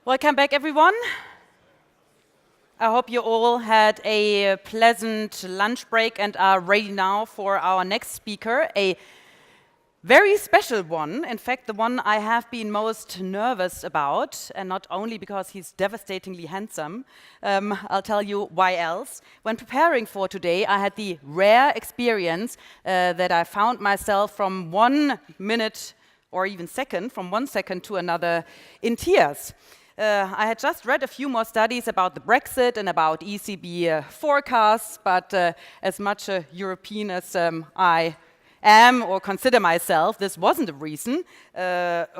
Welcome back, everyone. I hope you all had a pleasant lunch break and are ready now for our next speaker, a very special one. In fact, the one I have been most nervous about, and not only because he's devastatingly handsome. I'll tell you why else. When preparing for today, I had the rare experience that I found myself from 1 minute or even second, from 1 second to another, in tears. I had just read a few more studies about the Brexit and about ECB forecasts, but as much a European as I am or consider myself, this wasn't a reason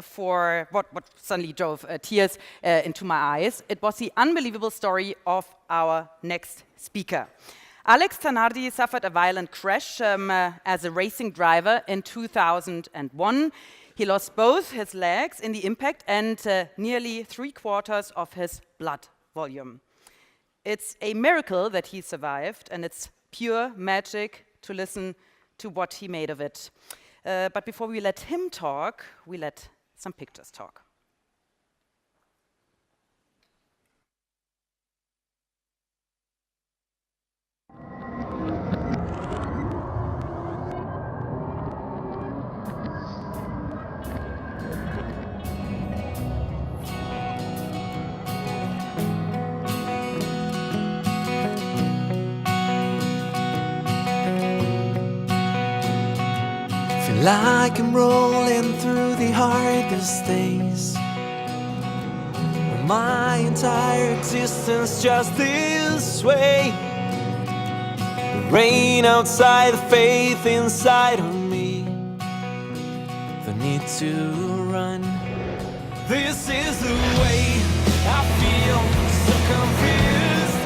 for what suddenly drove tears into my eyes. It was the unbelievable story of our next speaker. Alex Zanardi suffered a violent crash as a racing driver in 2001. He lost both his legs in the impact and nearly 3/4 of his blood volume. It's a miracle that he survived, and it's pure magic to listen to what he made of it. But before we let him talk, we let some pictures talk. Like I'm rolling through the hardest days, my entire existence just this way. The rain outside, the faith inside of me, the need to run. This is the way I feel, so confused.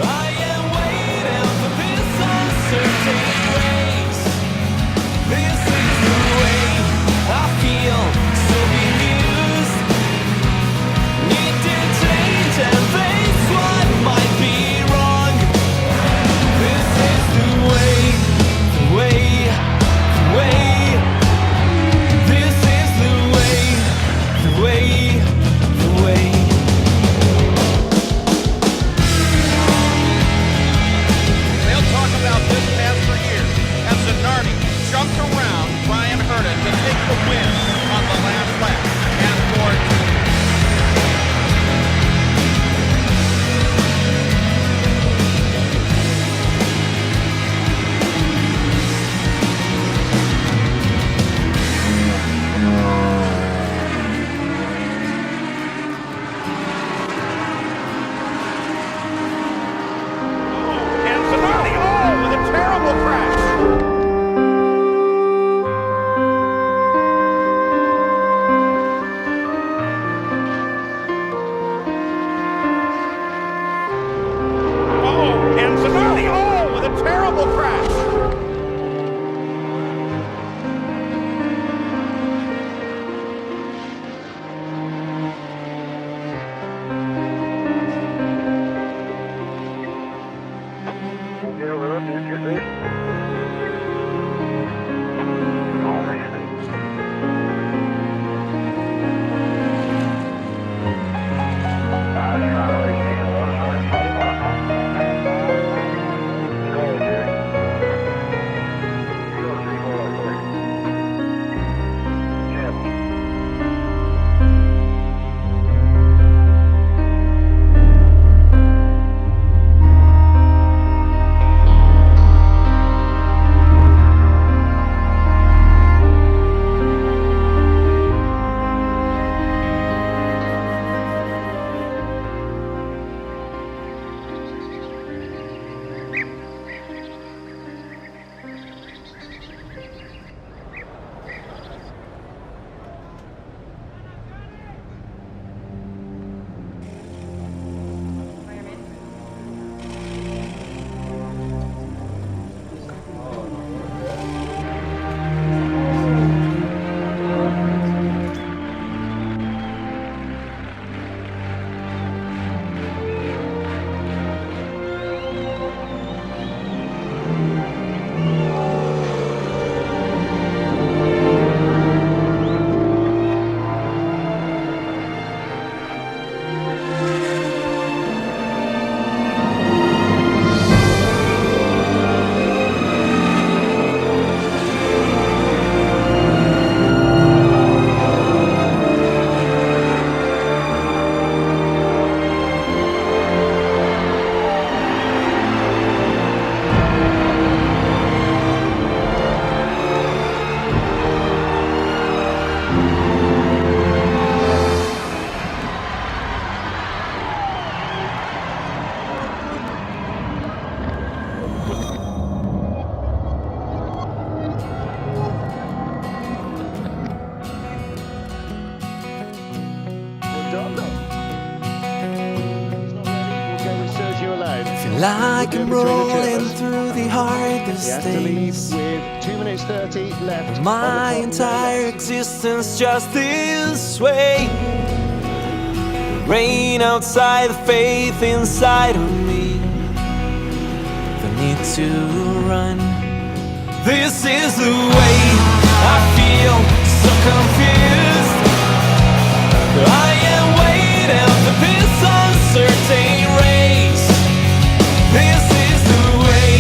I am waiting for this uncertain race. This is the way I feel, so bemused. Need to change and face what might be wrong. This is the way, the way, the way. This is the way, the way, the way. They'll talk about this path for years, as Zanardi jumped around Brian Herta to take the win on the last lap and for and Zanardi, with a terrible crash. And Zanardi, with a terrible crash. like I'm rolling through the hardest days. With 2 minutes 30 left. My entire existence just this way. Rain outside, the faith inside of me. The need to run. This is the way I feel, so confused. I am waiting for this uncertain race. This is the way,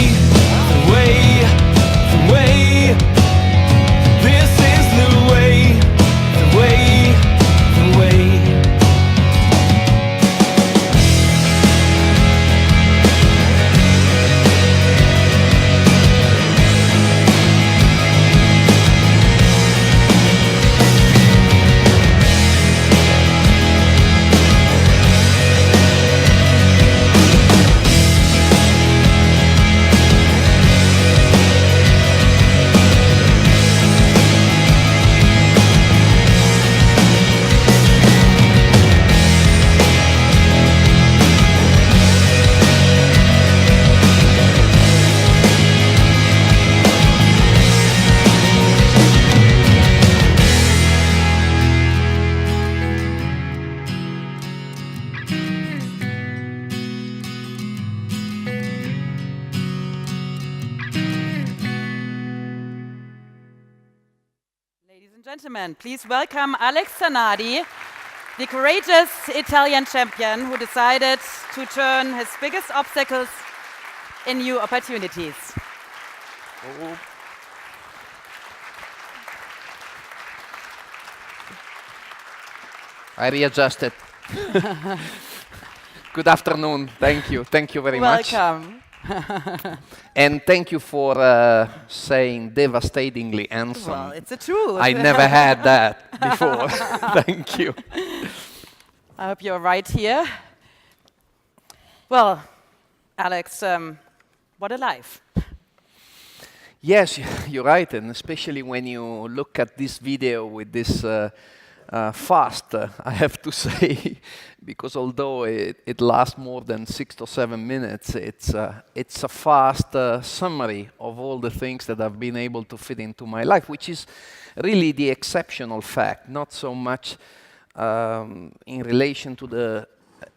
the way, the way. This is the way, the way, the way. Ladies and gentlemen, please welcome Alex Zanardi, the courageous Italian champion who decided to turn his biggest obstacles in new opportunities. I readjusted. Good afternoon. Thank you. Thank you very much. Welcome. And thank you for saying devastatingly handsome. Well, it's a truth. I never had that before. Thank you. I hope you're right here. Well, Alex, what a life. Yes, you're right, and especially when you look at this video with this fast, I have to say, because although it lasts more than 6 to 7 minutes, it's a fast summary of all the things that I've been able to fit into my life, which is really the exceptional fact, not so much in relation to the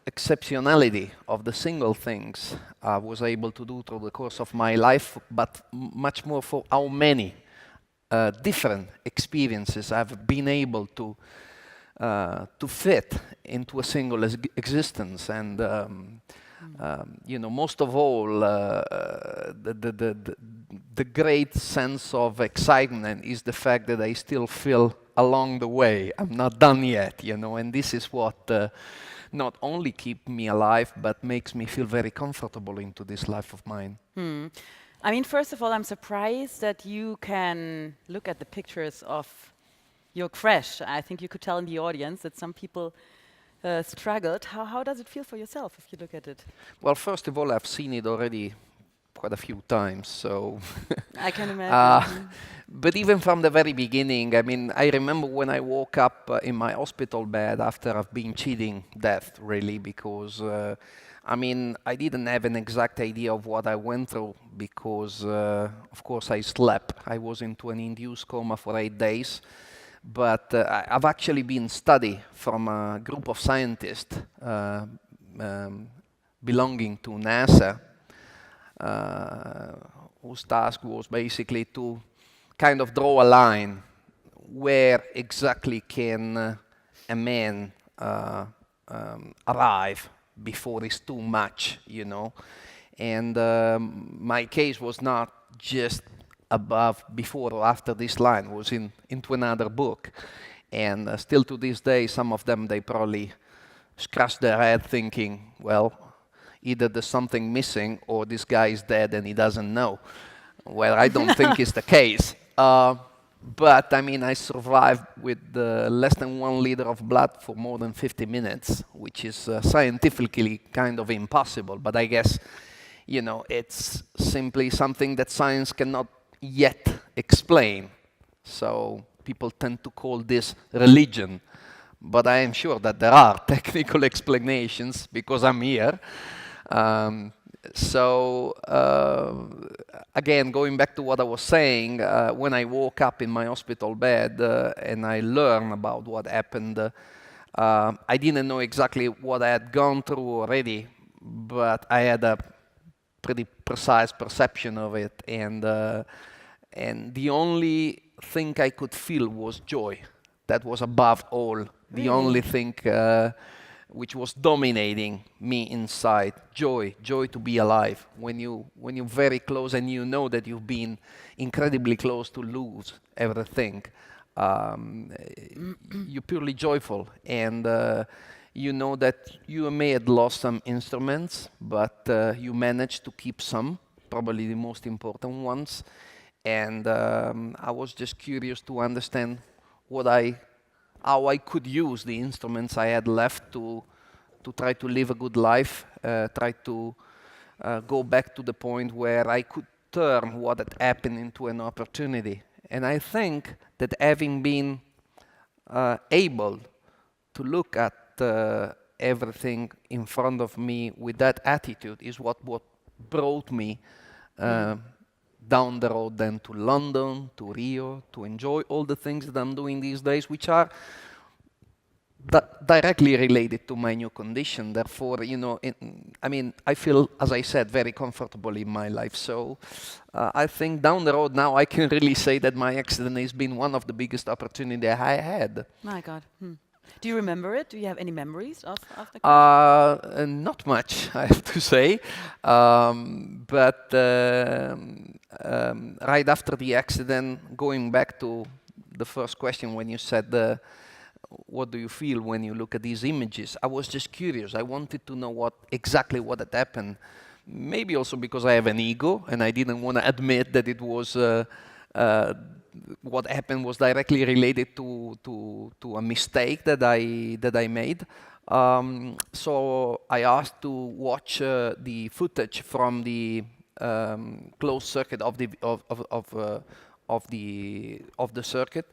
exceptionality of the single things I was able to do through the course of my life, but much more for how many different experiences I've been able to fit into a single existence. And you know, most of all, the great sense of excitement is the fact that I still feel along the way. I'm not done yet, you know, and this is what not only keeps me alive, but makes me feel very comfortable into this life of mine. I mean, first of all, I'm surprised that you can look at the pictures of your crash. I think you could tell in the audience that some people struggled. How does it feel for yourself if you look at it? Well, first of all, I've seen it already quite a few times, so I can imagine. but even from the very beginning, I mean, I remember when I woke up in my hospital bed after I've been cheating death, really, because I mean, I didn't have an exact idea of what I went through because, of course, I slept. I was into an induced coma for 8 days. But I've actually been studied from a group of scientists belonging to NASA, whose task was basically to kind of draw a line where exactly can a man arrive before it's too much, you know. And my case was not just above, before or after this line, was into another book. And still to this day, some of them, they probably scratch their head thinking, well, either there's something missing or this guy is dead and he doesn't know. Well, I don't think it's the case. But, I mean, I survived with less than 1 liter of blood for more than 50 minutes, which is scientifically kind of impossible. But I guess, you know, it's simply something that science cannot yet explain. So people tend to call this religion. But I am sure that there are technical explanations because I'm here. So again, going back to what I was saying, when I woke up in my hospital bed and I learned about what happened, I didn't know exactly what I had gone through already, but I had a pretty precise perception of it, and the only thing I could feel was joy. That was above all the only thing which was dominating me inside. Joy to be alive. When you're very close and you know that you've been incredibly close to lose everything, you're purely joyful, and you know that you may have lost some instruments, but you managed to keep some, probably the most important ones. And I was just curious to understand how I could use the instruments I had left to try to live a good life, try to go back to the point where I could turn what had happened into an opportunity. And I think that having been able to look at everything in front of me with that attitude is what brought me down the road then to London, to Rio, to enjoy all the things that I'm doing these days, which are directly related to my new condition. Therefore, I feel, as I said, very comfortable in my life. So I think down the road now I can really say that my accident has been one of the biggest opportunities I had. My God. Do you remember it? Do you have any memories of the crash? Not much, I have to say. But right after the accident, going back to the first question when you said, what do you feel when you look at these images? I was just curious. I wanted to know exactly what had happened. Maybe also because I have an ego and I didn't want to admit that it was what happened was directly related to a mistake that I made. So I asked to watch the footage from the closed circuit of the circuit.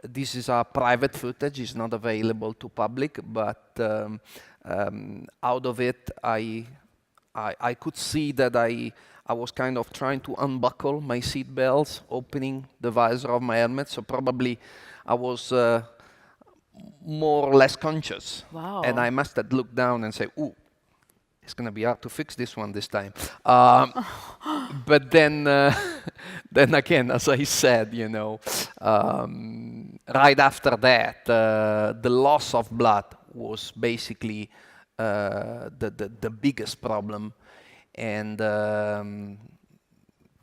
This is a private footage, it's not available to public, but out of it I could see that I was kind of trying to unbuckle my seat belts, opening the visor of my helmet, so probably I was more or less conscious. Wow. And I must have looked down and say, ooh, it's going to be hard to fix this one this time. But then again, as I said, right after that, the loss of blood was basically the biggest problem. And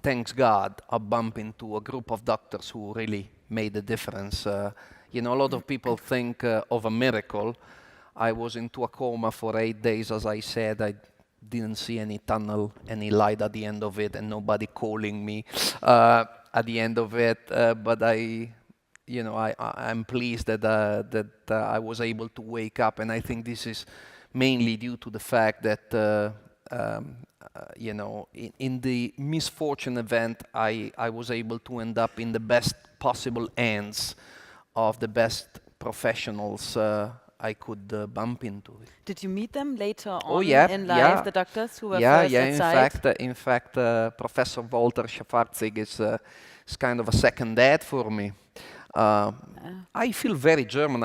thanks God, I bumped into a group of doctors who really made a difference. A lot of people think of a miracle. I was into a coma for 8 days, as I said. I didn't see any tunnel, any light at the end of it, and nobody calling me at the end of it. But I'm pleased that I was able to wake up, and I think this is mainly due to the fact that in the misfortune event, I was able to end up in the best possible hands of the best professionals I could bump into. Did you meet them later on in life, yeah. the doctors who were first at In fact, Professor Walter Schafarzig is kind of a second dad for me. I feel very German.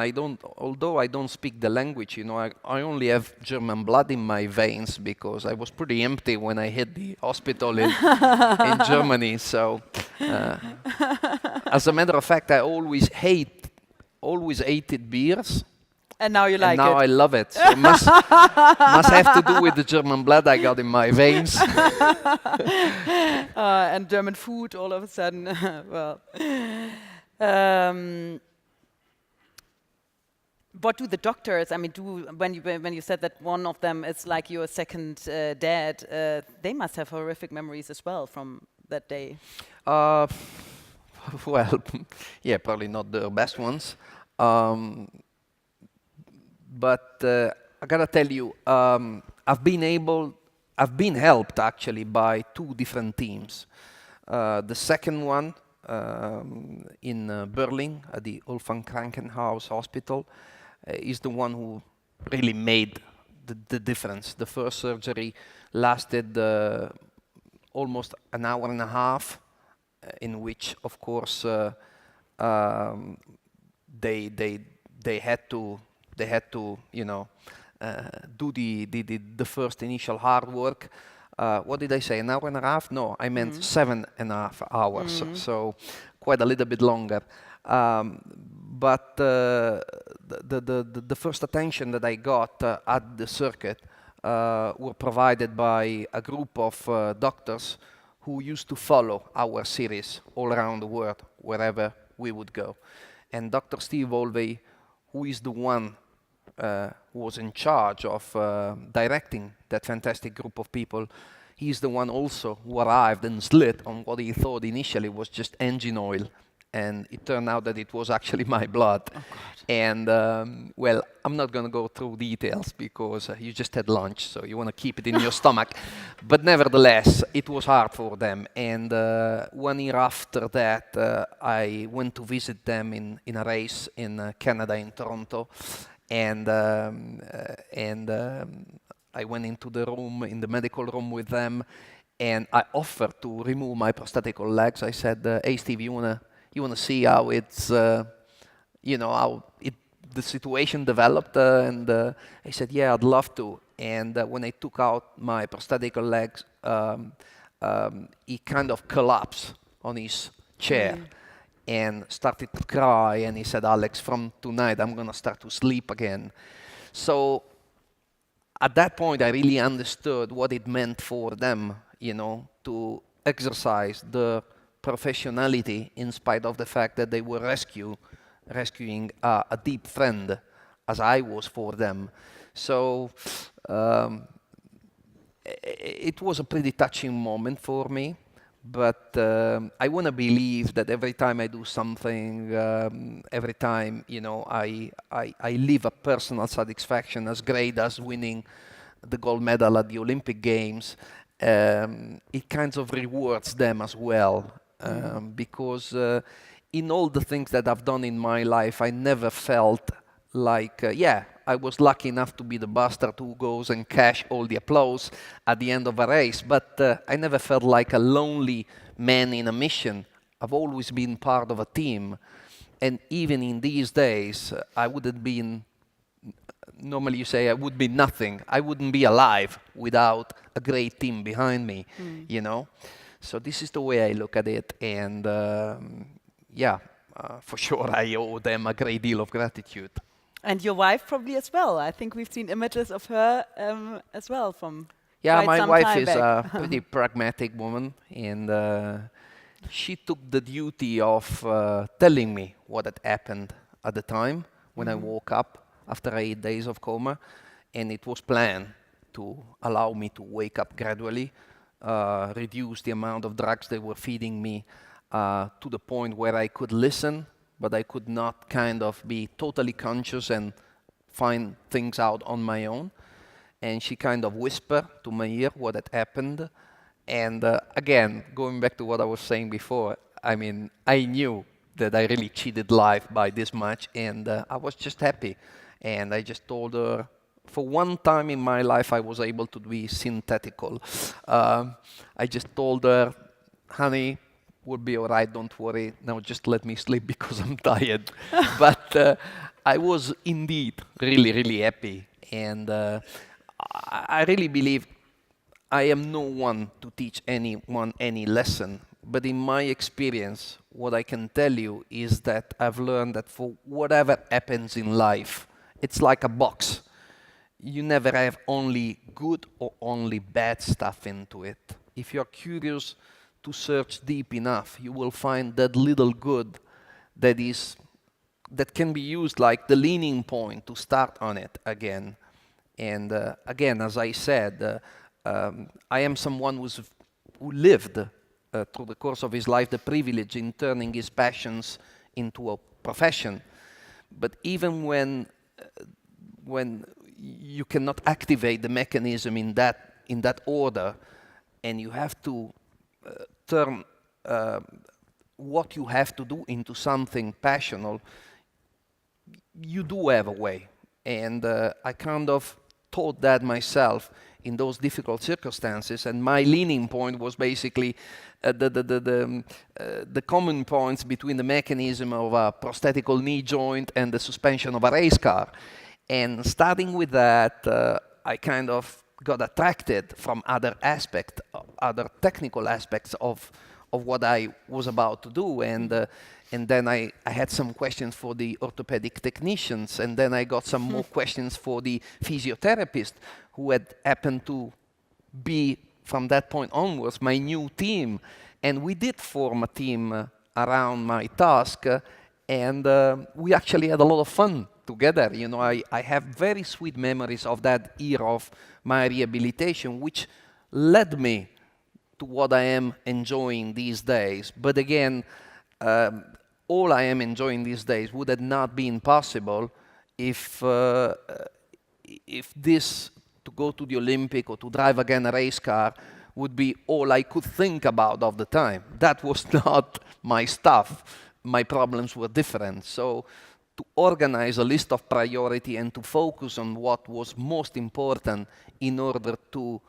Although I don't speak the language, I only have German blood in my veins because I was pretty empty when I hit the hospital in Germany. So, as a matter of fact, I always hated beers. And now you like it. And now I love it. So it must have to do with the German blood I got in my veins. And German food all of a sudden. Well. What do the doctors, do when you said that one of them is like your second dad, they must have horrific memories as well from that day. Well, yeah, probably not the best ones. But I gotta tell you, I've been helped actually by 2 different teams. The second one in Berlin at the Ulf Krankenhaus Hospital is the one who really made the difference. The first surgery lasted almost an hour and a half, in which, of course, they had to do the first initial hard work. What did I say? An hour and a half? No, I meant 7.5 hours. So quite a little bit longer. But the first attention that I got at the circuit were provided by a group of doctors who used to follow our series all around the world, wherever we would go. And Dr. Steve Olvey, who is the one who was in charge of directing that fantastic group of people, he's the one also who arrived and slid on what he thought initially was just engine oil. And it turned out that it was actually my blood. Oh, and, well, I'm not going to go through details because you just had lunch, so you want to keep it in your stomach. But nevertheless, it was hard for them. And 1 year after that, I went to visit them in a race in Canada, in Toronto. And I went into the room, in the medical room with them, and I offered to remove my prosthetical legs. I said, hey, Steve, you want to see how it's, how the situation developed? And he said, yeah, I'd love to. And when I took out my prosthetical legs, he kind of collapsed on his chair and started to cry. And he said, Alex, from tonight, I'm going to start to sleep again. So at that point, I really understood what it meant for them, to exercise the professionality in spite of the fact that they were rescuing a deep friend, as I was for them. So it was a pretty touching moment for me, but I want to believe that every time I do something, every time I leave a personal satisfaction as great as winning the gold medal at the Olympic Games, it kind of rewards them as well. Because in all the things that I've done in my life, I never felt like, I was lucky enough to be the bastard who goes and cash all the applause at the end of a race, but I never felt like a lonely man in a mission. I've always been part of a team. And even in these days, I wouldn't been, normally you say I would be nothing. I wouldn't be alive without a great team behind me, So this is the way I look at it, and for sure I owe them a great deal of gratitude. And your wife probably as well. I think we've seen images of her as well from my wife is a pretty pragmatic woman, and she took the duty of telling me what had happened at the time when I woke up after 8 days of coma, and it was planned to allow me to wake up gradually, reduce the amount of drugs they were feeding me to the point where I could listen, but I could not kind of be totally conscious and find things out on my own. And she kind of whispered to my ear what had happened. And again, going back to what I was saying before, I mean, I knew that I really cheated life by this much, and I was just happy. And I just told her, for one time in my life, I was able to be synthetical. I just told her, honey, we'll be all right, don't worry. Now just let me sleep because I'm tired. But I was indeed really, really happy. And I really believe I am no one to teach anyone any lesson. But in my experience, what I can tell you is that I've learned that for whatever happens in life, it's like a box. You never have only good or only bad stuff into it. If you're curious to search deep enough, you will find that little good that can be used like the leaning point to start on it again. And again, as I said, I am someone who lived through the course of his life the privilege in turning his passions into a profession. But even when you cannot activate the mechanism in that order, and you have to turn what you have to do into something passional, you do have a way. And I kind of taught that myself in those difficult circumstances, and my leaning point was basically the common points between the mechanism of a prosthetical knee joint and the suspension of a race car. And starting with that, I kind of got attracted from other aspects, other technical aspects of what I was about to do. And then I had some questions for the orthopedic technicians, and then I got some more questions for the physiotherapist, who had happened to be, from that point onwards, my new team. And we did form a team around my task, and we actually had a lot of fun together. You know, I have very sweet memories of that year of my rehabilitation, which led me to what I am enjoying these days. But again, all I am enjoying these days would have not been possible if this, to go to the Olympic or to drive again a race car, would be all I could think about all the time. That was not my stuff. My problems were different. So to organize a list of priority and to focus on what was most important in order to,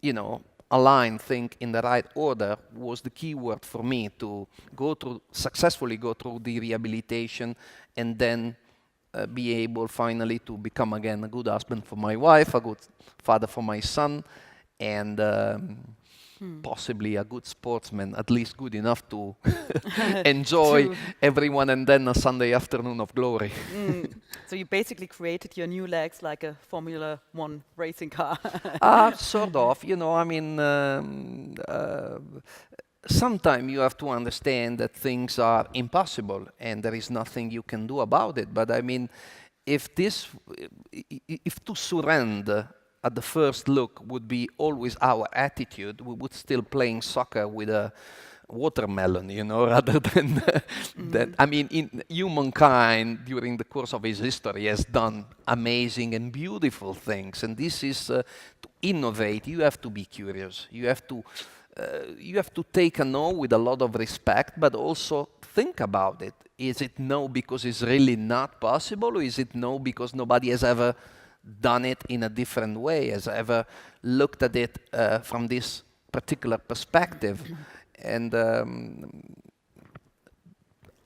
you know, align, think in the right order was the key word for me to successfully go through the rehabilitation and then be able finally to become again a good husband for my wife, a good father for my son, and possibly a good sportsman, at least good enough to enjoy everyone and then a Sunday afternoon of glory. So you basically created your new legs like a Formula One racing car. Sort of, you know, I mean, sometimes you have to understand that things are impossible and there is nothing you can do about it. But I mean, if to surrender at the first look would be always our attitude, we would still playing soccer with a watermelon, you know, rather than that. I mean, in humankind during the course of its history has done amazing and beautiful things, and this is to innovate. You have to be curious. You have to take a no with a lot of respect, but also think about it. Is it no because it's really not possible, or is it no because nobody has ever done it in a different way, has ever looked at it from this particular perspective? And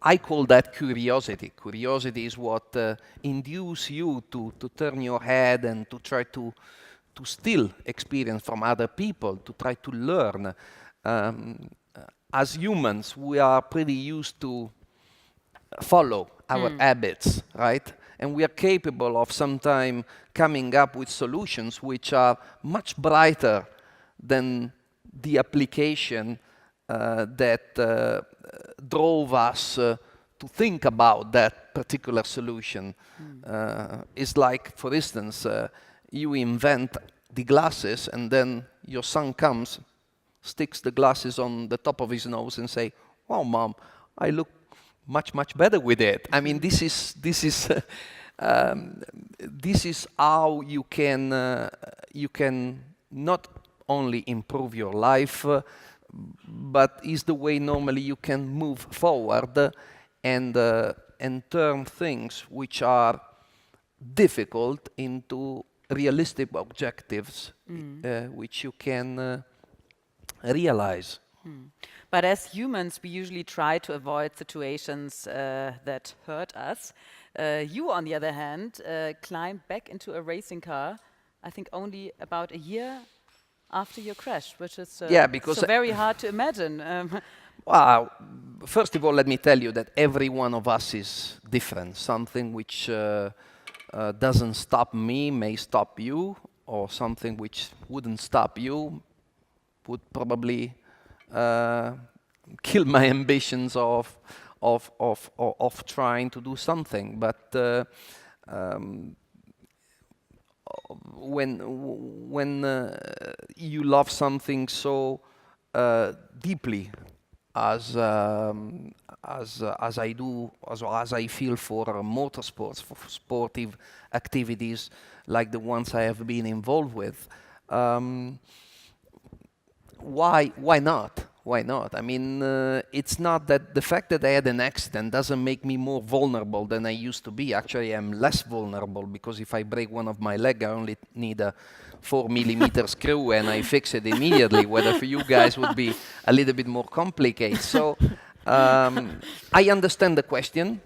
I call that curiosity. Curiosity is what induces you to turn your head and to try to still experience from other people, to try to learn. As humans, we are pretty used to follow our habits, right? And we are capable of sometimes coming up with solutions which are much brighter than the application that drove us to think about that particular solution. It's like, for instance, you invent the glasses and then your son comes, sticks the glasses on the top of his nose and say, "Wow, Mom, I look much, much better with it." I mean, this is how you can not only improve your life, but is the way normally you can move forward and turn things which are difficult into realistic objectives, which you can realize. But as humans, we usually try to avoid situations that hurt us. You, on the other hand, climbed back into a racing car, I think only about a year after your crash, which is because so very hard to imagine. Well, first of all, let me tell you that every one of us is different. Something which doesn't stop me may stop you, or something which wouldn't stop you would probably kill my ambitions of trying to do something. But when you love something so deeply as I do, as I feel for motorsports, for sportive activities like the ones I have been involved with, why not? Why not? I mean, it's not that the fact that I had an accident doesn't make me more vulnerable than I used to be. Actually, I'm less vulnerable because if I break one of my leg, I only need a 4mm screw and I fix it immediately, whether for you guys would be a little bit more complicated. So I understand the question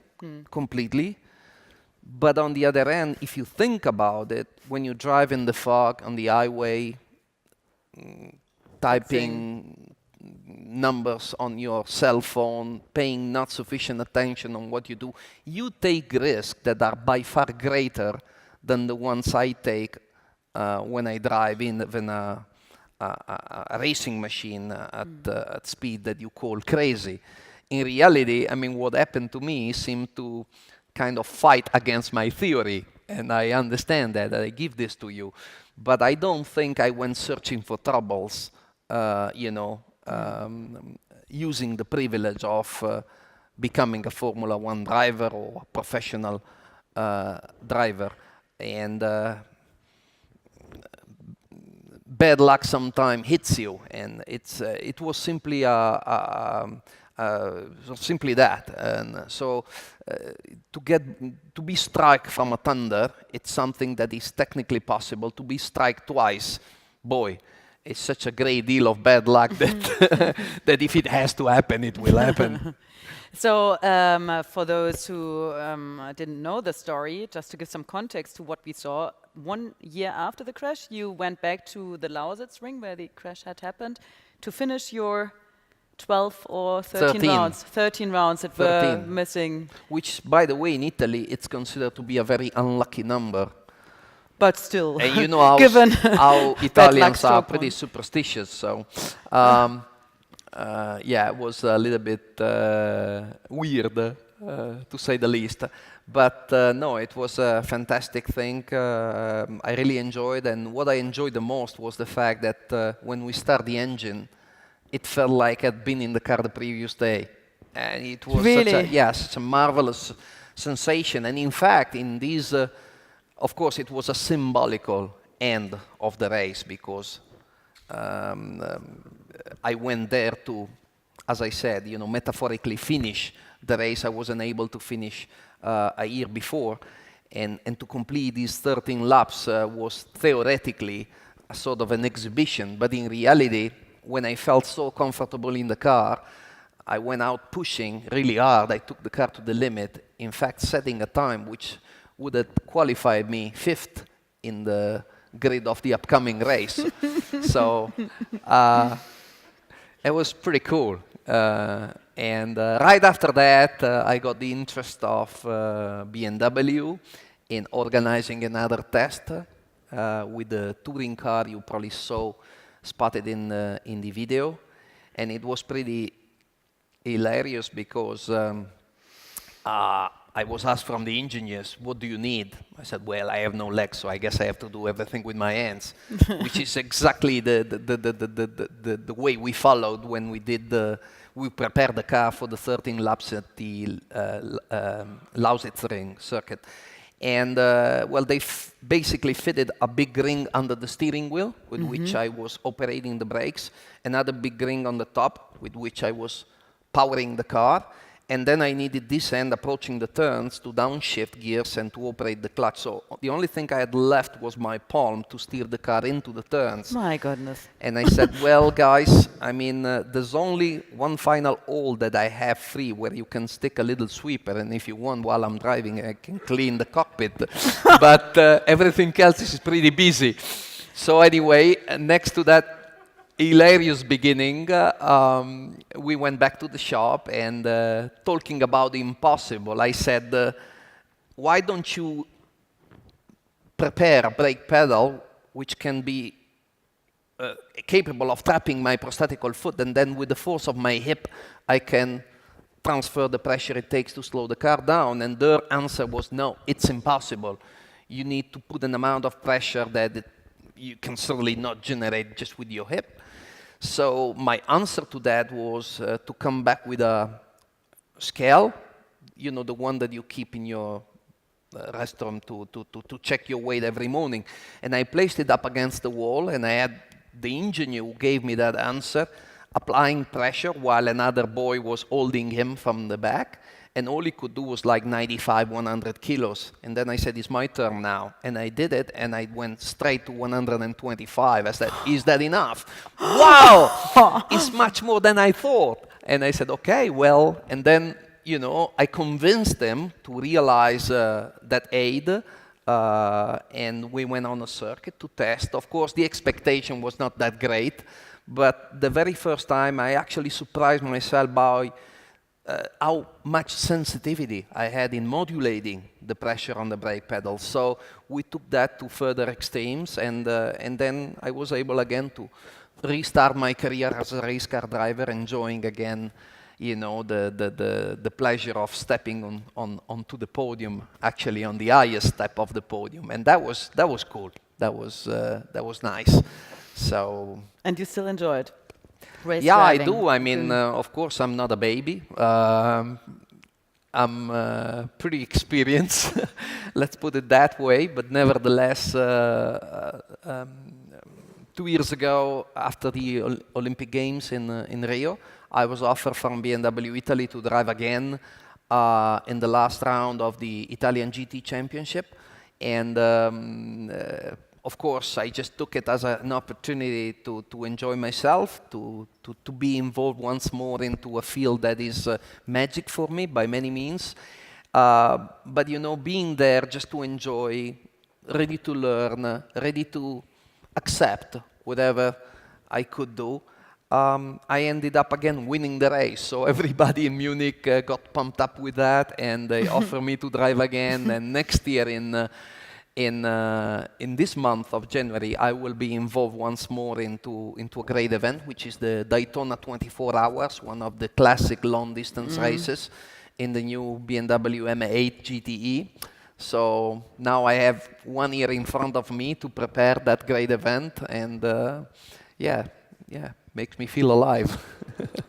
completely. But on the other hand, if you think about it, when you drive in the fog on the highway, typing numbers on your cell phone, paying not sufficient attention on what you do, you take risks that are by far greater than the ones I take when I drive in a racing machine at speed that you call crazy. In reality, I mean, what happened to me seemed to kind of fight against my theory, and I understand that, I give this to you. But I don't think I went searching for troubles, using the privilege of becoming a Formula One driver or a professional driver. And bad luck sometimes hits you, and it was simply simply that. And so to be struck from a thunder, it's something that is technically possible. To be struck twice, boy, it's such a great deal of bad luck that that if it has to happen, it will happen. So for those who didn't know the story, just to give some context to what we saw, 1 year after the crash, you went back to the Lausitz ring where the crash had happened to finish your 12 or 13 rounds. 13 rounds that were missing. Which, by the way, in Italy, it's considered to be a very unlucky number. But still, and you know how, given how Italians are pretty superstitious. So, yeah, it was a little bit weird, to say the least. But no, it was a fantastic thing. I really enjoyed, and what I enjoyed the most was the fact that when we start the engine, it felt like I'd been in the car the previous day. And it was such a marvelous sensation. And in fact, in these, of course, it was a symbolical end of the race because I went there to, as I said, metaphorically finish the race I wasn't able to finish a year before. And to complete these 13 laps was theoretically a sort of an exhibition. But in reality, when I felt so comfortable in the car, I went out pushing really hard. I took the car to the limit, in fact, setting a time which would have qualified me 5th in the grid of the upcoming race. So it was pretty cool. And right after that, I got the interest of BMW in organizing another test with the touring car you probably saw spotted in the video. And it was pretty hilarious because I was asked from the engineers, what do you need? I said, well, I have no legs, so I guess I have to do everything with my hands, which is exactly the way we followed when we prepared the car for the 13 laps at the Lausitz ring circuit. And, well, they basically fitted a big ring under the steering wheel with which I was operating the brakes, another big ring on the top with which I was powering the car, and then I needed this end approaching the turns to downshift gears and to operate the clutch. So the only thing I had left was my palm to steer the car into the turns. My goodness. And I said, well, guys, I mean, there's only one final hole that I have free where you can stick a little sweeper, and if you want, while I'm driving, I can clean the cockpit. But everything else is pretty busy. So anyway, next to that hilarious beginning, we went back to the shop and talking about the impossible, I said, why don't you prepare a brake pedal which can be capable of trapping my prosthetical foot, and then with the force of my hip, I can transfer the pressure it takes to slow the car down. And their answer was, no, it's impossible. You need to put an amount of pressure that you can certainly not generate just with your hip. So my answer to that was to come back with a scale, the one that you keep in your restroom to check your weight every morning. And I placed it up against the wall, and I had the engineer who gave me that answer applying pressure while another boy was holding him from the back. And all he could do was like 95, 100 kilos. And then I said, it's my turn now. And I did it, and I went straight to 125. I said, is that enough? Wow! It's much more than I thought. And I said, okay, well, and then, you know, I convinced them to realize that aid, and we went on a circuit to test. Of course, the expectation was not that great, but the very first time I actually surprised myself by how much sensitivity I had in modulating the pressure on the brake pedal. So we took that to further extremes, and then I was able again to restart my career as a race car driver, enjoying again, you know, the pleasure of stepping onto the podium, actually on the highest step of the podium, and that was cool. That was nice. So. And you still enjoy it? Race Yeah, driving. I do. I mean, of course, I'm not a baby. I'm pretty experienced, let's put it that way. But nevertheless, 2 years ago, after the Olympic Games in Rio, I was offered from BMW Italy to drive again in the last round of the Italian GT Championship. And of course, I just took it as an opportunity to enjoy myself, to be involved once more into a field that is magic for me by many means. But, you know, being there just to enjoy, ready to learn, ready to accept whatever I could do, I ended up again winning the race. So everybody in Munich got pumped up with that, and they offered me to drive again. And next year in this month of January, I will be involved once more into a great event, which is the Daytona 24 Hours, one of the classic long-distance races in the new BMW M8 GTE. So now I have 1 year in front of me to prepare that great event, and yeah, makes me feel alive.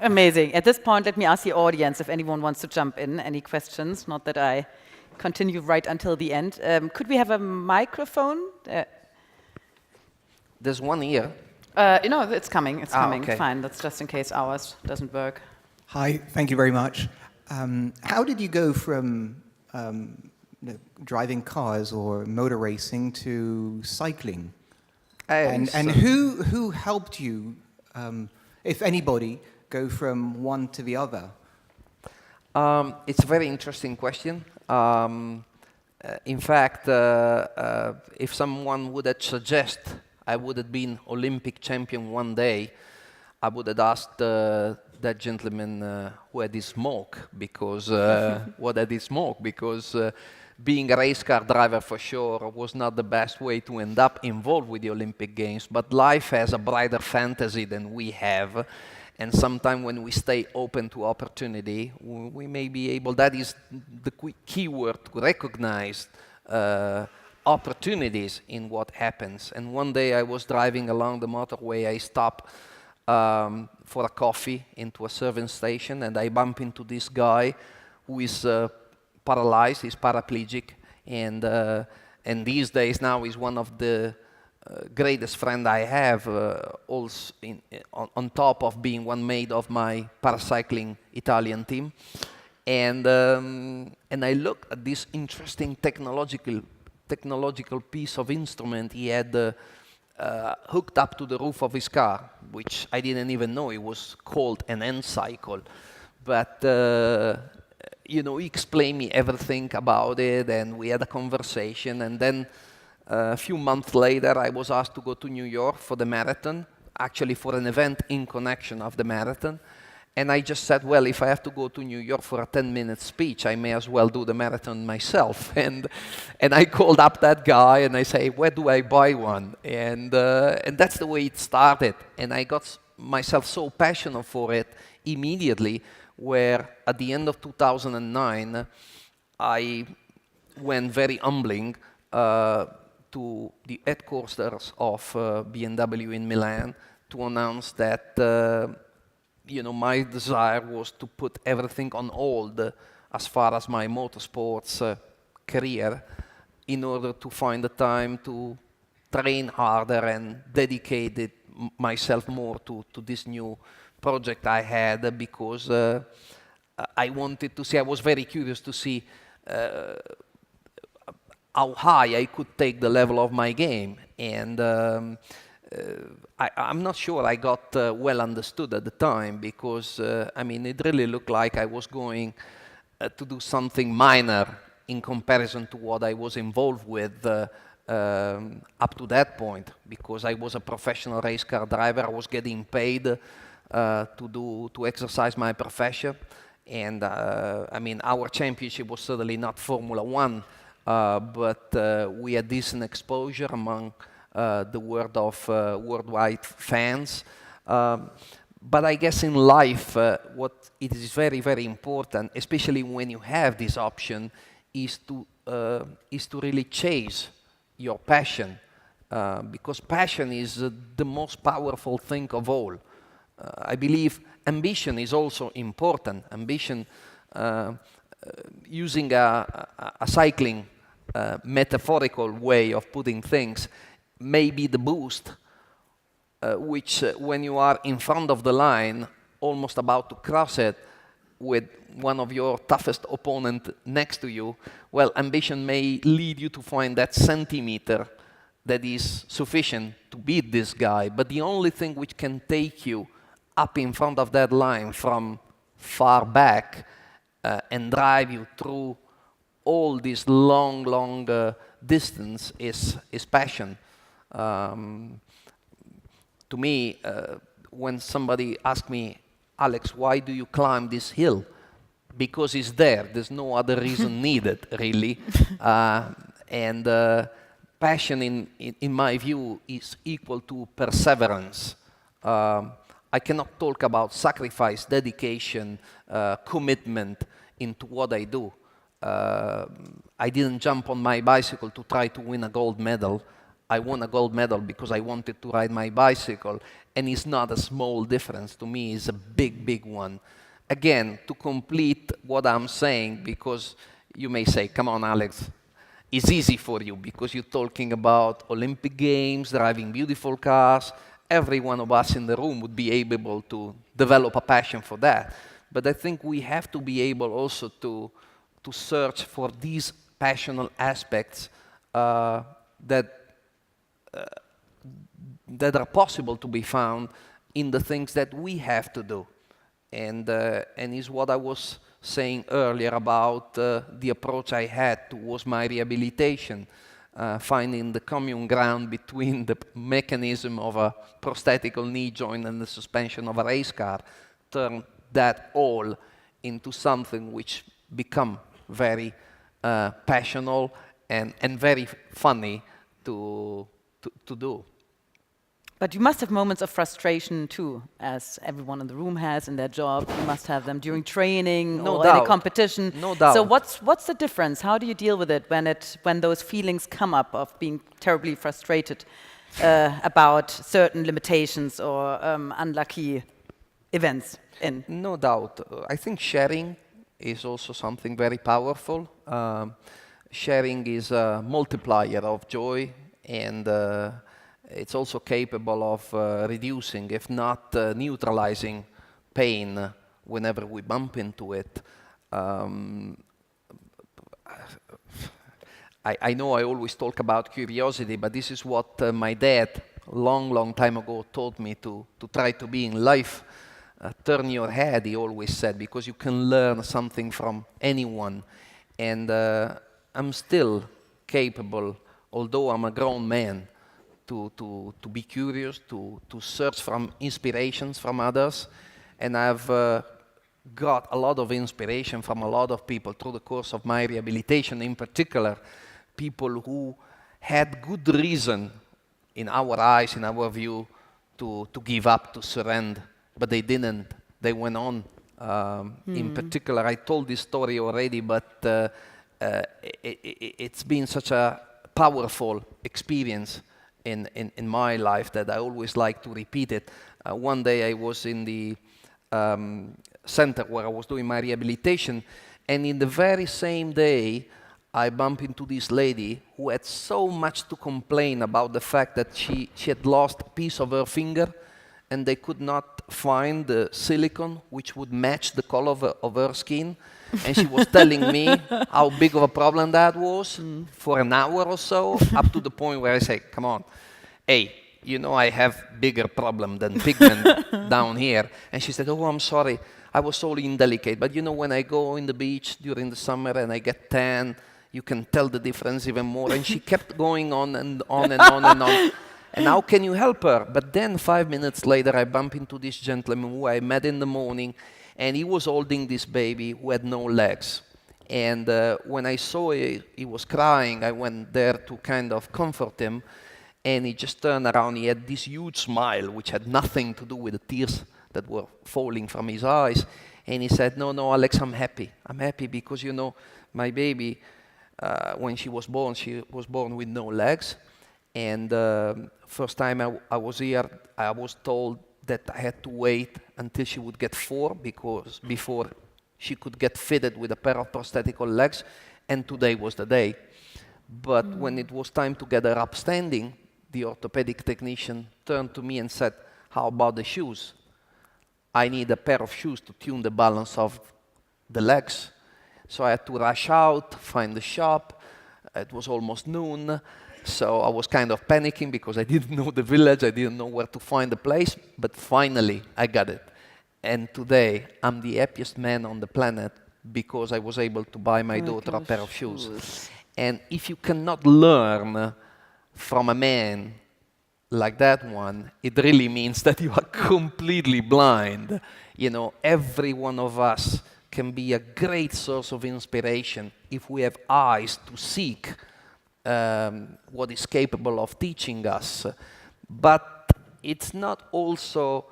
Amazing. At this point, let me ask the audience if anyone wants to jump in. Any questions? Not that I continue right until the end. Could we have a microphone? There's one here. No, it's coming. It's coming. Okay. Fine. That's just in case ours doesn't work. Hi, thank you very much. How did you go from driving cars or motor racing to cycling? And who helped you, if anybody, go from one to the other? It's a very interesting question. In fact, if someone would have suggested I would have been Olympic champion one day, I would have asked that gentleman who had his smoke, because what had his smoke, because being a race car driver for sure was not the best way to end up involved with the Olympic Games, but life has a brighter fantasy than we have. And sometimes when we stay open to opportunity, we may be able, that is the key word, to recognize opportunities in what happens. And one day I was driving along the motorway, I stopped for a coffee into a service station, and I bump into this guy who is paralyzed, he's paraplegic, and these days now he's one of the greatest friend I have, also on top of being one mate of my paracycling Italian team. And I looked at this interesting technological piece of instrument he had hooked up to the roof of his car, which I didn't even know it was called an handcycle. But you know, he explained me everything about it, and we had a conversation, and then a few months later, I was asked to go to New York for the marathon, actually for an event in connection of the marathon. And I just said, well, if I have to go to New York for a 10-minute speech, I may as well do the marathon myself. And I called up that guy, and I say, where do I buy one? And that's the way it started. And I got myself so passionate for it immediately, where at the end of 2009, I went very humbling to the headquarters of BMW in Milan to announce that you know, my desire was to put everything on hold as far as my motorsports career, in order to find the time to train harder and dedicate myself more to this new project I had because I wanted to see, I was very curious to see how high I could take the level of my game. And I'm not sure I got well understood at the time because, I mean, it really looked like I was going to do something minor in comparison to what I was involved with up to that point, because I was a professional race car driver. I was getting paid to exercise my profession. And I mean, our championship was certainly not Formula One, but we had decent exposure among the world of worldwide fans. But I guess in life, what it is very, very important, especially when you have this option, is to really chase your passion, because passion is the most powerful thing of all. I believe ambition is also important. Ambition, using a cycling metaphorical way of putting things, may be the boost, which when you are in front of the line, almost about to cross it, with one of your toughest opponent next to you, well, ambition may lead you to find that centimeter that is sufficient to beat this guy. But the only thing which can take you up in front of that line from far back and drive you through all this long distance is passion. To me, when somebody asks me, Alex, why do you climb this hill? Because it's there. There's no other reason needed, really. And passion, in my view, is equal to perseverance. I cannot talk about sacrifice, dedication, commitment into what I do. I didn't jump on my bicycle to try to win a gold medal. I won a gold medal because I wanted to ride my bicycle, and it's not a small difference. To me, it's a big, big one. Again, to complete what I'm saying, because you may say, come on, Alex, it's easy for you because you're talking about Olympic Games, driving beautiful cars. Every one of us in the room would be able to develop a passion for that. But I think we have to be able also to search for these passional aspects that are possible to be found in the things that we have to do. And is what I was saying earlier about the approach I had towards my rehabilitation, finding the common ground between the mechanism of a prosthetic knee joint and the suspension of a race car, turn that all into something which become very passionate and very funny to do. But you must have moments of frustration too, as everyone in the room has in their job. You must have them during training No or doubt. any competition. No doubt. So what's the difference? How do you deal with it when those feelings come up of being terribly frustrated about certain limitations or unlucky events? No doubt. I think sharing is also something very powerful. Sharing is a multiplier of joy, and it's also capable of reducing, if not neutralizing, pain whenever we bump into it. I know I always talk about curiosity, but this is what my dad, long time ago, taught me to try to be in life. Turn your head, he always said, because you can learn something from anyone. And I'm still capable, although I'm a grown man, to be curious, to search from inspirations from others. And I've got a lot of inspiration from a lot of people through the course of my rehabilitation, in particular, people who had good reason, in our eyes, in our view, to give up, to surrender. But they didn't. They went on. In particular, I told this story already, but it's been such a powerful experience in my life that I always like to repeat it. One day I was in the center where I was doing my rehabilitation, and in the very same day, I bumped into this lady who had so much to complain about the fact that she had lost a piece of her finger, and they could not find the silicone which would match the color of her skin. And she was telling me how big of a problem that was for an hour or so, up to the point where I say, come on, hey, you know I have bigger problem than pigment down here. And she said, oh, I'm sorry, I was so indelicate. But you know, when I go in the beach during the summer and I get tan, you can tell the difference even more. And she kept going on and on and on and on. And how can you help her? But then 5 minutes later, I bump into this gentleman who I met in the morning, and he was holding this baby who had no legs. And when I saw he was crying, I went there to kind of comfort him. And he just turned around. He had this huge smile, which had nothing to do with the tears that were falling from his eyes. And he said, no, Alex, I'm happy. I'm happy because, you know, my baby, when she was born with no legs. And first time I was here, I was told that I had to wait until she would get 4 because before she could get fitted with a pair of prosthetical legs. And today was the day. But when it was time to get her upstanding, the orthopedic technician turned to me and said, how about the shoes? I need a pair of shoes to tune the balance of the legs. So I had to rush out, find the shop. It was almost noon. So I was kind of panicking because I didn't know the village. I didn't know where to find the place. But finally, I got it. And today, I'm the happiest man on the planet because I was able to buy my daughter a pair of shoes. And if you cannot learn from a man like that one, it really means that you are completely blind. You know, every one of us can be a great source of inspiration if we have eyes to seek what is capable of teaching us. But it's not also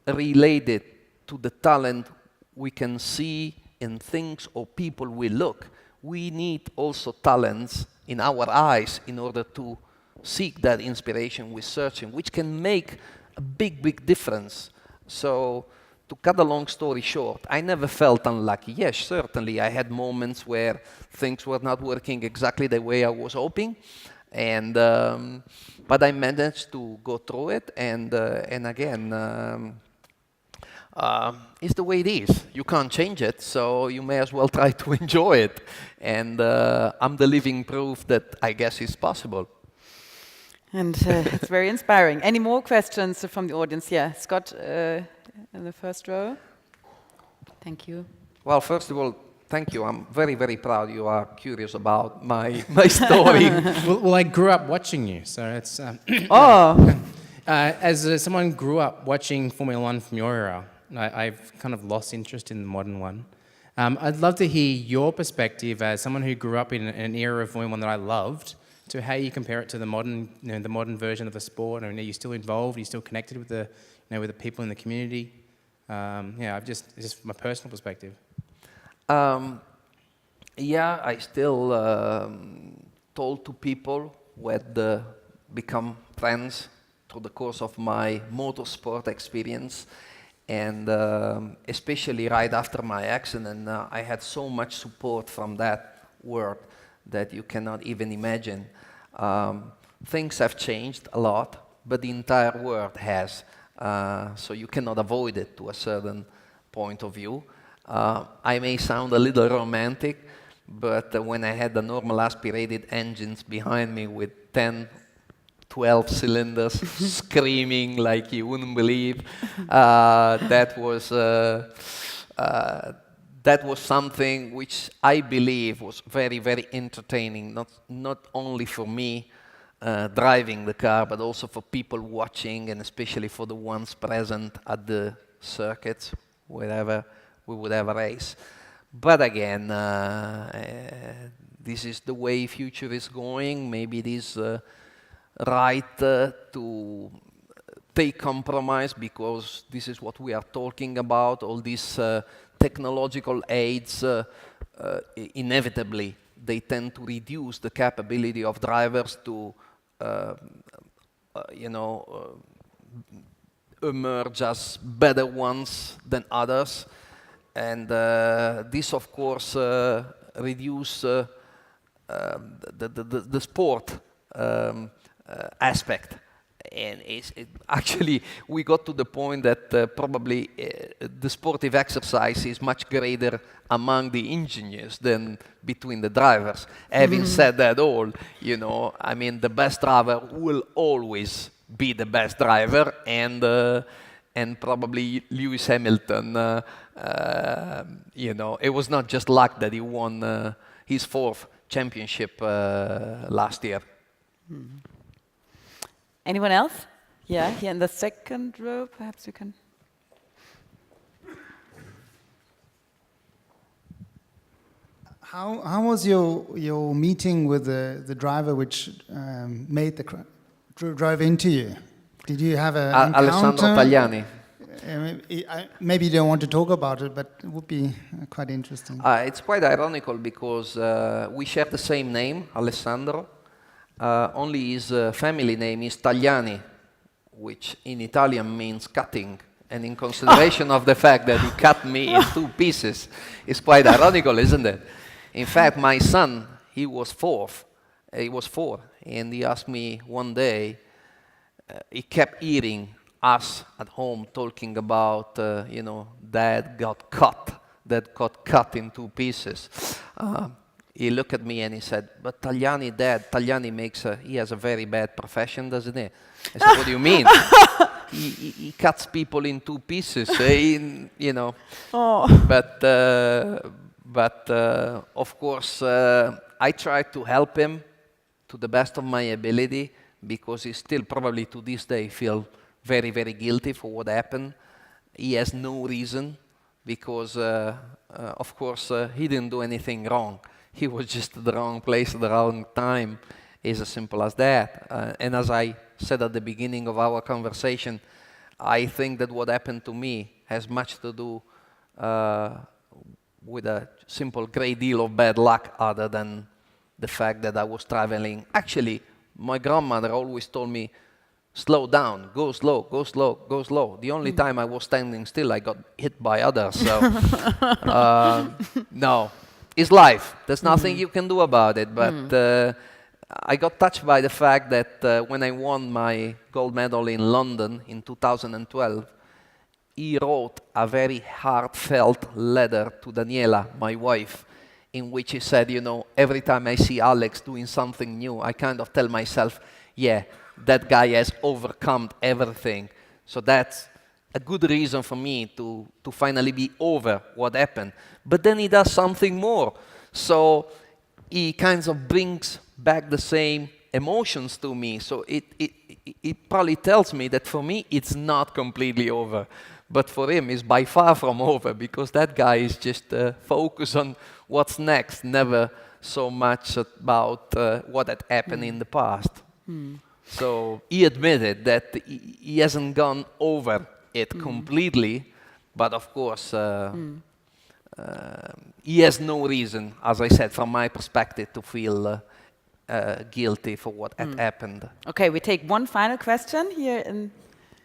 related to the talent we can see in things or people we look. We need also talents in our eyes in order to seek that inspiration we're searching, which can make a big, big difference. So to cut a long story short, I never felt unlucky. Yes, certainly I had moments where things were not working exactly the way I was hoping, and but I managed to go through it, and again, it's the way it is. You can't change it, so you may as well try to enjoy it. And I'm the living proof that I guess it's possible. And it's very inspiring. Any more questions from the audience? Yeah, Scott in the first row. Thank you. Well, first of all, thank you. I'm very, very proud you are curious about my story. Well, I grew up watching you, so it's... as someone who grew up watching Formula One from your era, I've kind of lost interest in the modern one. I'd love to hear your perspective as someone who grew up in an era of Formula One that I loved, to how you compare it to the modern, the modern version of the sport. I mean, are you still involved? Are you still connected with the, with the people in the community? It's just my personal perspective. Yeah, I still told to people who had become friends through the course of my motorsport experience, and especially right after my accident, I had so much support from that world that you cannot even imagine. Things have changed a lot, but the entire world has, so you cannot avoid it to a certain point of view. I may sound a little romantic, but when I had the normal aspirated engines behind me with 10, 12 cylinders screaming like you wouldn't believe, that was something which I believe was very, very entertaining, not only for me driving the car, but also for people watching, and especially for the ones present at the circuits, wherever we would have a race. But again, this is the way future is going. Maybe it is right to take compromise, because this is what we are talking about. All these technological aids, inevitably, they tend to reduce the capability of drivers to, emerge as better ones than others. And this, of course, reduce the sport aspect. And actually, we got to the point that probably the sportive exercise is much greater among the engineers than between the drivers. Having said that all, you know, I mean, the best driver will always be the best driver, and probably Lewis Hamilton, you know, it was not just luck that he won his 4th championship last year. Anyone else? Yeah, here in the second row, perhaps you can. How was your meeting with the driver which made the drive into you? Did you have an encounter? Alessandro Tagliani. Maybe you don't want to talk about it, but it would be quite interesting. It's quite ironical because we share the same name, Alessandro. Only his family name is Tagliani, which in Italian means cutting. And in consideration of the fact that he cut me in 2 pieces, it's quite ironical, isn't it? In fact, my son, he was 4, and he asked me one day, he kept hearing us at home talking about, you know, Dad got cut in 2 pieces. He looked at me and he said, but Tagliani he has a very bad profession, doesn't he? I said, what do you mean? he cuts people in 2 pieces, you know. Oh. But of course, I tried to help him to the best of my ability, because he still probably to this day feel very, very guilty for what happened. He has no reason, because of course he didn't do anything wrong. He was just at the wrong place at the wrong time. It's as simple as that. And as I said at the beginning of our conversation, I think that what happened to me has much to do with a simple great deal of bad luck, other than the fact that I was traveling. Actually, my grandmother always told me, slow down, go slow, go slow, go slow. The only time I was standing still, I got hit by others. So, no, it's life. There's nothing you can do about it. But I got touched by the fact that when I won my gold medal in London in 2012, he wrote a very heartfelt letter to Daniela, my wife, in which he said, you know, every time I see Alex doing something new, I kind of tell myself, yeah, that guy has overcome everything. So that's a good reason for me to finally be over what happened. But then he does something more. So he kind of brings back the same emotions to me. So it probably tells me that for me, it's not completely over. But for him, it's by far from over, because that guy is just focused on what's next, never so much about what had happened in the past. So he admitted that he hasn't gone over it completely, but of course, he has no reason, as I said, from my perspective, to feel guilty for what had happened. Okay, we take one final question here in...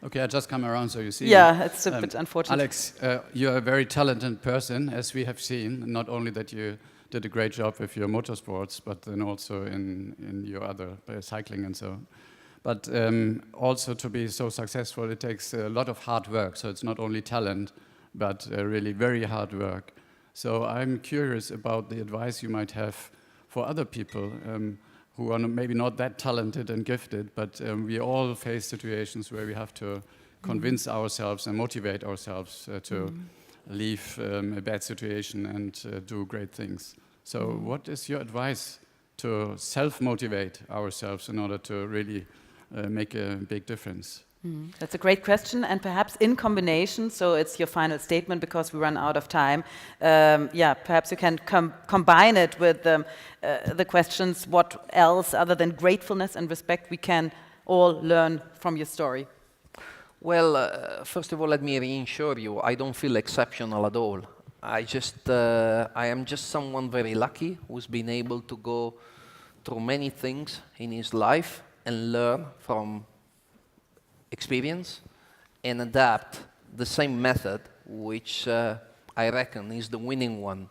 Okay, I just come around, so you see. Yeah, it's a bit unfortunate. Alex, you're a very talented person, as we have seen. Not only that you did a great job with your motorsports, but then also in your other cycling and so on. But also to be so successful, it takes a lot of hard work. So it's not only talent, but really very hard work. So I'm curious about the advice you might have for other people who are maybe not that talented and gifted, but we all face situations where we have to convince ourselves and motivate ourselves to leave a bad situation and do great things. So what is your advice to self-motivate ourselves in order to really make a big difference? That's a great question, and perhaps in combination, so it's your final statement because we run out of time. Yeah, perhaps you can combine it with the questions, what else other than gratefulness and respect we can all learn from your story? Well, first of all, let me reassure you, I don't feel exceptional at all. I am just someone very lucky who's been able to go through many things in his life and learn from experience and adapt the same method, which I reckon is the winning one.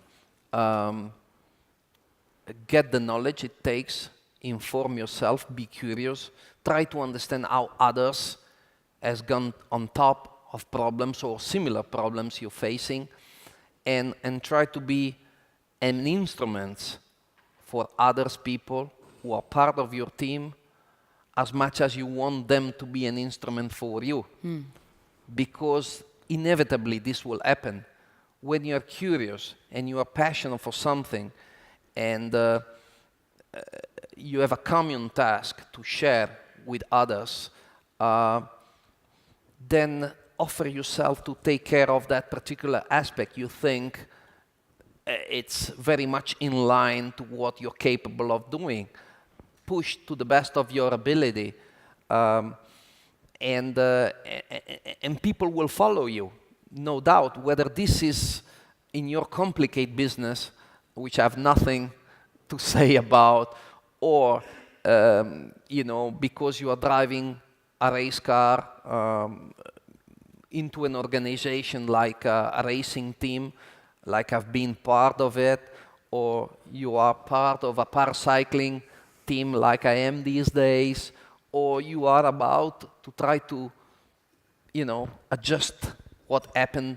Get the knowledge it takes, inform yourself, be curious, try to understand how others has gone on top of problems or similar problems you're facing, and try to be an instrument for others people who are part of your team as much as you want them to be an instrument for you. Because inevitably this will happen. When you are curious and you are passionate for something and you have a common task to share with others, then offer yourself to take care of that particular aspect you think it's very much in line to what you're capable of doing. Push to the best of your ability, and people will follow you, no doubt, whether this is in your complicated business, which I have nothing to say about, or because you are driving a race car into an organization like a racing team, like I've been part of it, or you are part of a paracycling team like I am these days, or you are about to try to, adjust what happened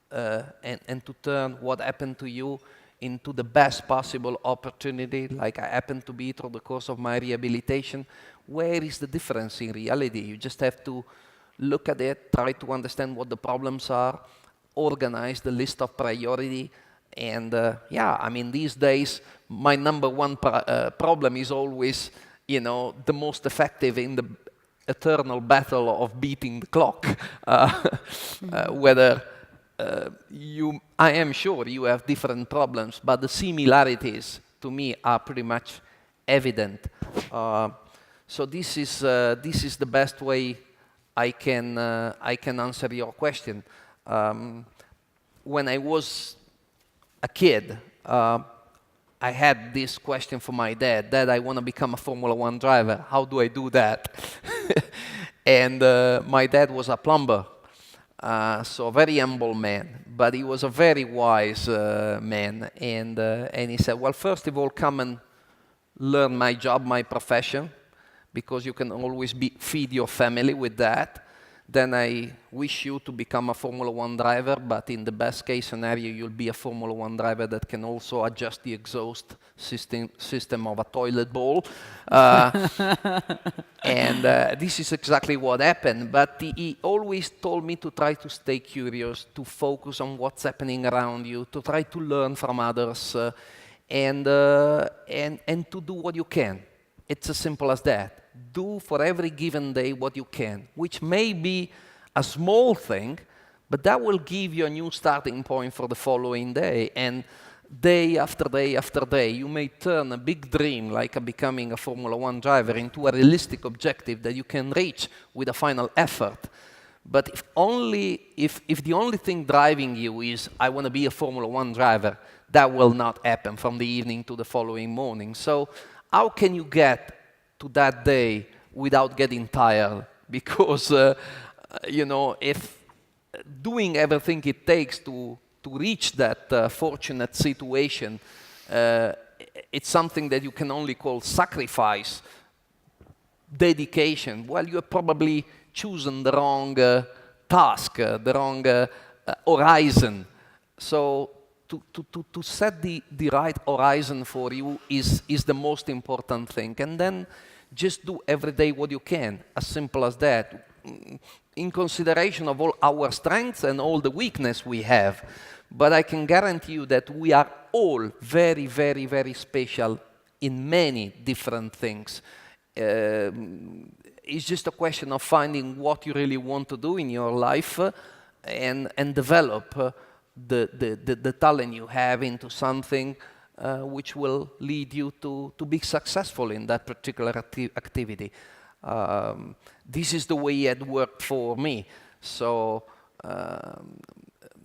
and to turn what happened to you into the best possible opportunity, like I happened to be through the course of my rehabilitation. Where is the difference in reality? You just have to look at it, try to understand what the problems are, organize the list of priority, and these days, my number one problem is always, the most effective in the eternal battle of beating the clock. Whether I am sure you have different problems, but the similarities to me are pretty much evident. So this is the best way I can answer your question. When I was a kid, I had this question for my dad. Dad, I want to become a Formula One driver. How do I do that? And my dad was a plumber, so a very humble man, but he was a very wise man. And he said, well, first of all, come and learn my job, my profession, because you can always feed your family with that. Then I wish you to become a Formula One driver, but in the best case scenario, you'll be a Formula One driver that can also adjust the exhaust system of a toilet bowl. And this is exactly what happened. But he always told me to try to stay curious, to focus on what's happening around you, to try to learn from others, and to do what you can. It's as simple as that. Do for every given day what you can, which may be a small thing, but that will give you a new starting point for the following day. And day after day after day, you may turn a big dream like becoming a Formula One driver into a realistic objective that you can reach with a final effort. But if the only thing driving you is, I want to be a Formula One driver, that will not happen from the evening to the following morning. So how can you get to that day without getting tired? Because, if doing everything it takes to reach that fortunate situation, it's something that you can only call sacrifice, dedication, well, you have probably chosen the wrong task, the wrong horizon. So to set the right horizon for you is the most important thing. And then just do every day what you can, as simple as that, in consideration of all our strengths and all the weakness we have. But I can guarantee you that we are all very, very, very special in many different things. It's just a question of finding what you really want to do in your life and develop the talent you have into something which will lead you to be successful in that particular activity. This is the way it worked for me. So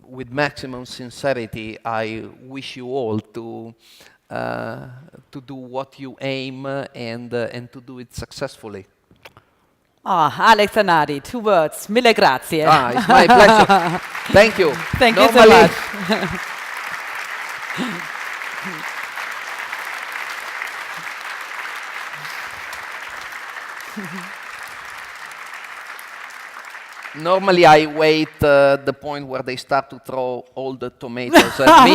with maximum sincerity, I wish you all to do what you aim and to do it successfully. Alex Zanardi, 2 words. Mille grazie. It's my pleasure. Thank you. Thank you so much. Normally, I wait the point where they start to throw all the tomatoes at me.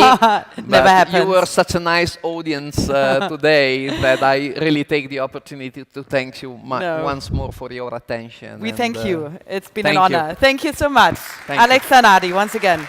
Never happens. You were such a nice audience today that I really take the opportunity to thank you once more for your attention. We thank you. It's been an thank you. honor. Thank you so much. Thank Alex Zanardi, once again.